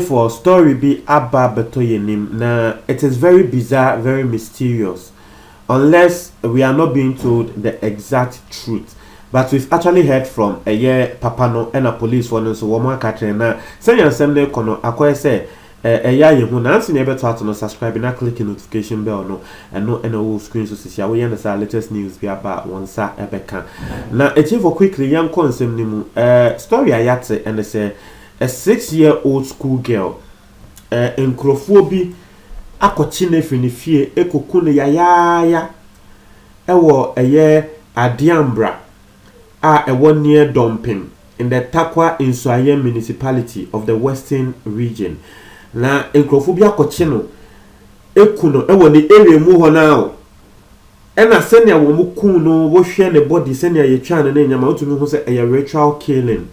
for story be aba betoyenim. Now it is very bizarre, very mysterious. Unless we are not being told the exact truth. But we've actually heard from a year Papano and a police one so woman Katrina. Say your Sunday kono akwa say a year you nancy never taught no subscribe and click the notification bell no and no and screen so see we understand latest news be about one sa ebeka. Now it's for quickly young consem nimu story ayate and say a 6-year-old school girl in Krofobi akochine fini fie ekokune ya ewo eye Adiambra a one near dumping in the Takwa Insuaye municipality of the Western region. Na Krofobi akochino ekuno ewo ni area mu ho now ena senia wo mu kun no wo hwe ne body senia ye twa ne nyama otumi ho se a ritual killing.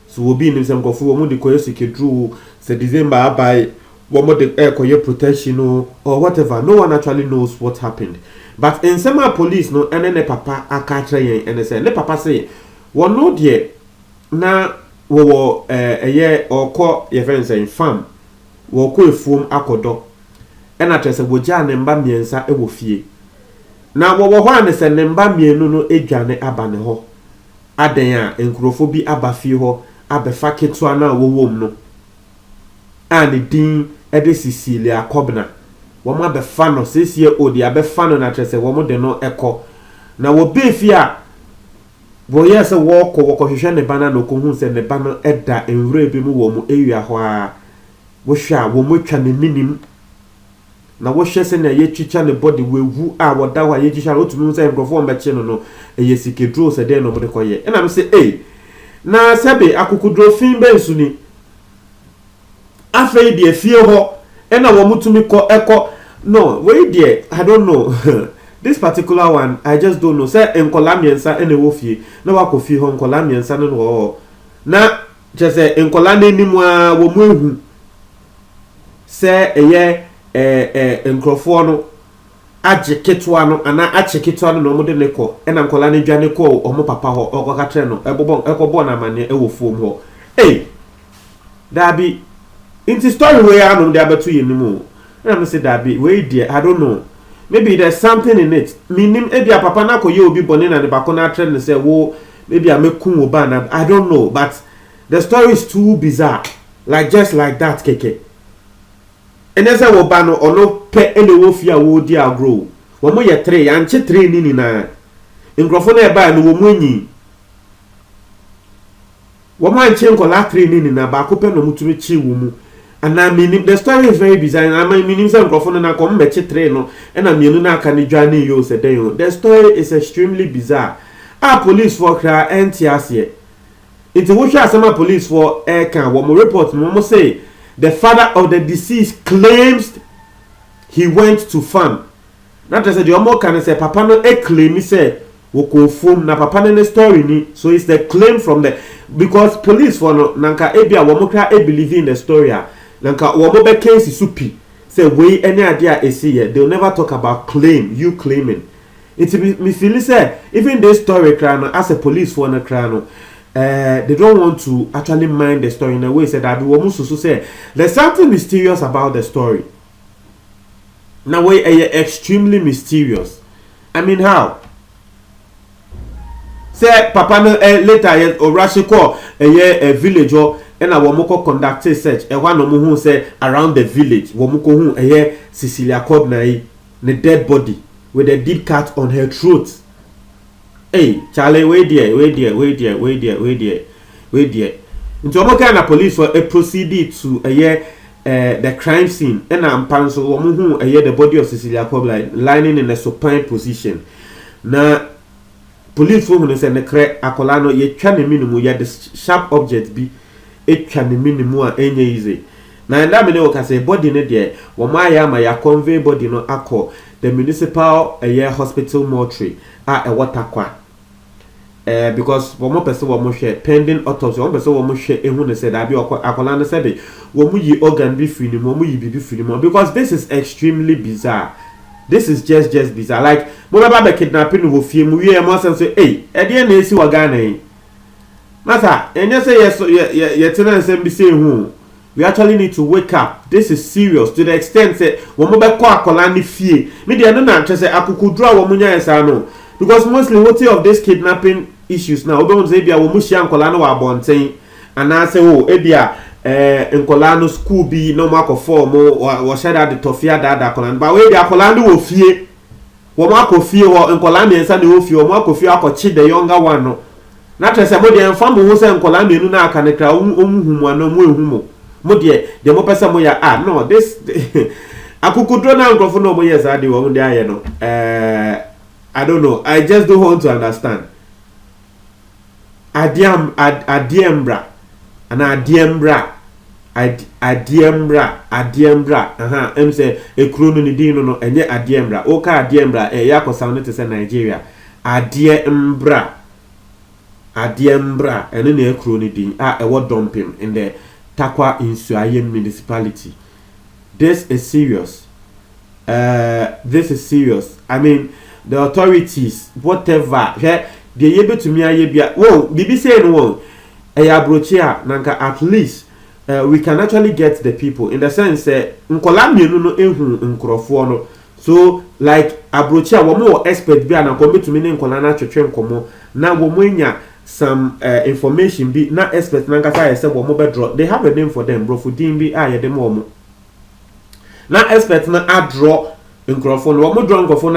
So will be in some of whom the Koyosiki drew, say December by one more the air protection or whatever. No one actually knows what happened. But in some police, no, and then the papa a catcher and they say, let papa say, one no dear now a year or call your friends saying farm, will call foam akodo. And I just a wojan and bamiansa a wofie. Now, what one is a nembamia no ejane abaneho. Adenya in Krofobi abafio. Abefa ketwa na wowom no ani din ede Cecilia Kobna wo ma befa no 6-year-old ya befa no na trese wo mo de no eko na wo be fia wo yese wo ko hwehwe ne bana no ko hu se ne bana eda enwure bi mu wo mo ewia ho a wo hwa wo mo twa ne minim na wo hwe se na ye twicha ne body wewu a wo da ho ye twicha o tumi se nkrofo mbeche no eye sikedro se de no mo de koye na me se na sebe akukudro fin bensu ni afei de fie ho ena wo mutumi ko eko no wait there I don't know this particular one I just don't know say enkola miensa ene wo fie na wako fie ho enkola miensa no ho na je say enkola na nimu a wo mu ehu say eye enkrofo no ageketwa no ana acheketwa no mo de ne ko ena nkola ne dwane ko omo papa ho okoka tre no ekobo na mane ewo fom ho dabi inti story we anu de abetu yenimu na me say dabi we there I don't know maybe there's something in it minim ebia papa na koye obi bone na ne bako na tre ne say wo maybe amekun wo ba na I don't know but the story is too bizarre like just like that keke. And as I will ban or no pet any wolfia would dear grow. One more ye three and 3 nini na. In Grofone by no woman. One more chain call 3 nini na bacopen no mutuchi wumu. And I mean the story is very bizarre. I mean some Grofone na come metche treno and I mean na can journey you said the story is extremely bizarre. Our police for cry NTS. It's a wish some police for air can one more report momo say. The father of the deceased claims he went to farm. Not as a jomo can say papa no claim he said wo confirm na papa no story ni so it's the claim from the because police for no nanka ebia wo mo kra believe in the story a nanka wo mo be case supi say we any idea esi here they'll never talk about claim you claiming it me feel say even this story kra no as a police for no kra no they don't want to actually mind the story in a way said that we almost so say there's something mysterious about the story. Now we are extremely mysterious. I mean how? Say papa no later or Rashiko a village or and a womoko conduct a search and one who say around the village womoko who a Cecilia Kobna the dead body with a deep cut on her throat. Hey, Charlie, wait there. Into what kind of police for a proceeded to a year the crime scene and I'm panso woman who a year the body of Cecilia Kobla lying in a supine position. Now police woman say the crack acolano ye trying minimum yet the sharp object be it can the minimum any easy. Now and that mean can say body in there my convey body no acco the municipal a year hospital mortuary at a water qua. Because one more person will share pending autopsy, one person will share a woman said, I be Akolana said, when we organ be free, when we be free, because this is extremely bizarre. This is just bizarre. Like, when about kidnapping with film, we must say, hey, at the end, they see what Ghana. Massa, and you say, yes, your tenants and be saying who. We actually need to wake up. This is serious to the extent that womo be kwa akola ni fie. Me dey no na say akukudura womo nya esa no. Because mostly what of this kidnapping issues now, obe won say bia womo hia akola no wa bonten ana say oh ebia nkola no school bi no mako form wo share the tofia da akola ba we dey akola no wo fie. Womo akofie wo nkola me ensa ne wo fie womo akofie akochi the younger one no. Na trese mo dey enfam wo say nkola me nu na aka ne kra omuhumu ano mo ehumo. Mo de mo pesa mo ya no this akukudro na nkrofo no mo yes ade wo mo de aye no I don't know, I just don't want to understand. Adiembra em say ekuro no ni din no enye adiembra o ka adiembra ya ko sound to say Nigeria adiembra ene na ekuro ni din ewo dumping in the Takwa Insuayem municipality. This is serious. This is serious. I mean, the authorities, whatever, they able to me ayebia. Whoa, bibi say no. Abrochia nanka at least we can actually get the people in the sense nkola mienu no ehun nkrofo no. So like abrochia wo mo expert bi ana ko betumi ne nkola na twetwe nkomo na wo mo nya some information be na expert na nkasa yese wo mo be draw. They have a name for them, bro. For dimbi ye dem wo mo na expert na draw nkrofo no wo mo draw nkrofo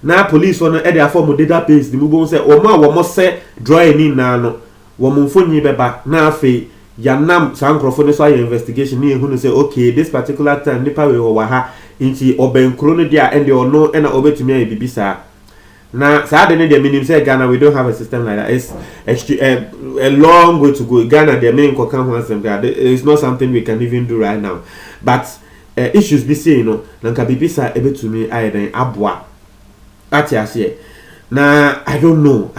na police no e dey form database di mo bo say wo mo se draw any na no wo mo mfonyi beba na afi yanam sa nkrofo no so aye investigation ni ehunu say okay this particular time nipa we wo ha inti obenkro no dia and you know na obetumi aye bibisa. Now, sadly, the meaning say Ghana, we don't have a system like that. It's a long way to go. Ghana, the main it's not something we can even do right now. But issues be saying, nanka bibisa ebe to me, I then abwa. That's it. Now, I don't know.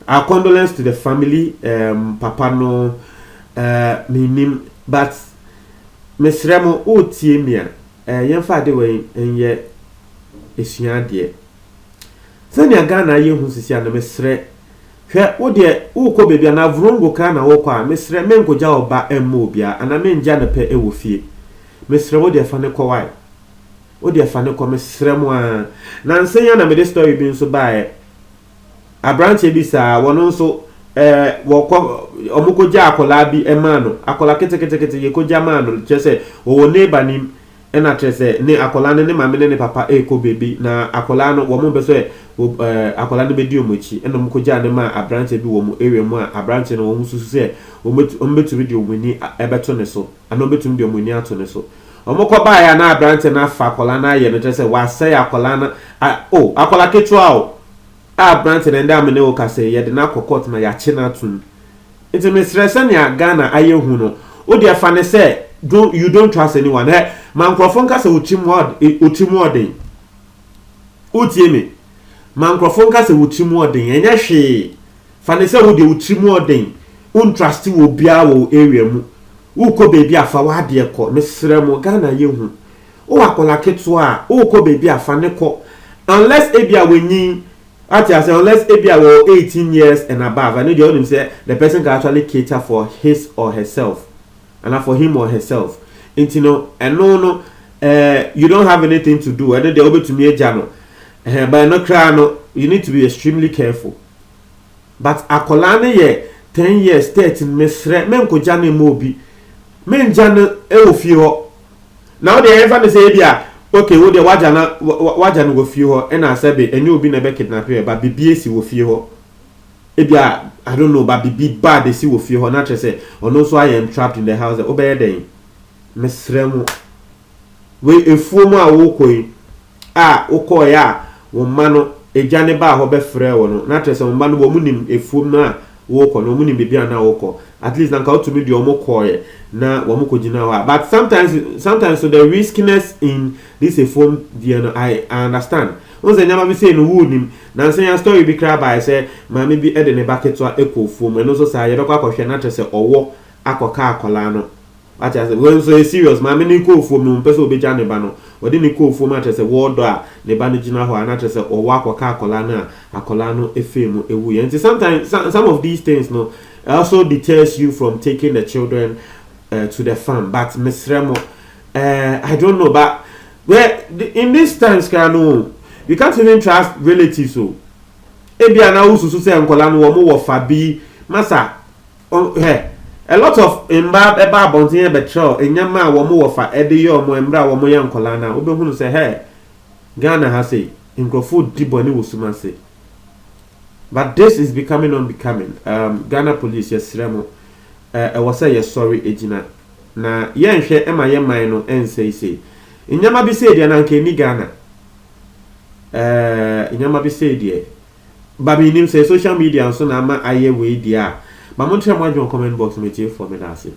Our condolence to the family, Papa no, minim, but Miss Remo, Tiemia. Yemfa de we enye esua de sanya Ghana ye hu sisi na mesre hwe wo de wo ko bebia na vrongo ka na wo kwa mesre menko ja oba emmo bia ana menja na pe ewo fie mesre wo de fa ne ko wai wo de fa ne ko mesre mo a na nsenya na me de story bi nso bae abranche bi sa wono nso wo ko omuko ja akola bi emano akola kete ye ko ja mano chese wo neighbor nim ena trese ne akola ne mame ne papa ko baby na akola no wo mo be so akola ne be di omochi ena mo koja ne ma abranche bi wo mo area mu a abranche no wo mo susu se wo betumi di omuni ebeto ne so ana betumi di omuni ato ne so omo ko ba ya na abranche na fa akola na ye no trese wa sai akola na akola ketwa o abranche ne nda me ne wo kase ye de na kokot na ya che na tun enti me stress na Ghana aye hu no o de afa ne se you don't trust anyone. Hey, man krofonka se utimwode. Utiemi. Man krofonka se utimwode. Enya hwe. Fane se wo de utimwode. Untrust wo bia wo area mu. Uko baby afa wa de ko. Mesre mo Ghana ye hu. O akola keto a, uko baby afa ne ko. Unless ebia wenyi unless ebia wo 18 years and above. I know the only say the person can actually cater for his or herself. And for him or herself. And no, you don't have anything to do. And then they're able to me a jano. But no crano, you need to be extremely careful. But akolane ye 10 years, 13 mesre, men ko jane mobi. Men jane eofio. Now they ever say bia, okay, wo de wajana go fio and I said and you be never kidnap you, but BBS wo fio. Ebia I don't know, but be bad they see wo fie ho na say or no so I am trapped in the house obey den mesremu we efuomu a wo koi wo ya wo mano ejane ba ho be frɛ wo no na say wo mano wo munim efuom na wo kɔ no munim bibia na wo kɔ at least na ka otumi de omo kɔye na wo mo kɔgina wa but sometimes so the riskiness in this efuom there no I understand. Once nyama bi say no wunim na nsenya story bi kra by say ma me bi ede ne bucket wa ekofom and also say ye bekwa kwhwe na trese owo akoka akola no ati say when so serious ma me ni kofom no pese obeja ne ba no odi ni kofom atrese wodo a ne ba no gina ho na trese owo akoka akola no efemu ewu ye nti sometimes some of these things no also deters you from taking the children to the farm. But Mr. Remo, I don't know, but in these times, you can't even trust relatives. So, ebia na ususu say nkola no wo mo fabi masa a lot of mba eba abonten e betrel enyama wo mo fa ede ye omo embra wo mo ye nkola na obehunu say Ghana has say nkrofo di boni wosuma say. But this is becoming unbecoming. Ghana police yesremo was say yes sorry ejina na ye nhwe ema ye man no say enyama bi say dia na nka ni Ghana enyama bi say dia baby nim say social media so na ma aye we dia ba mo try mo comment box me tie for me that say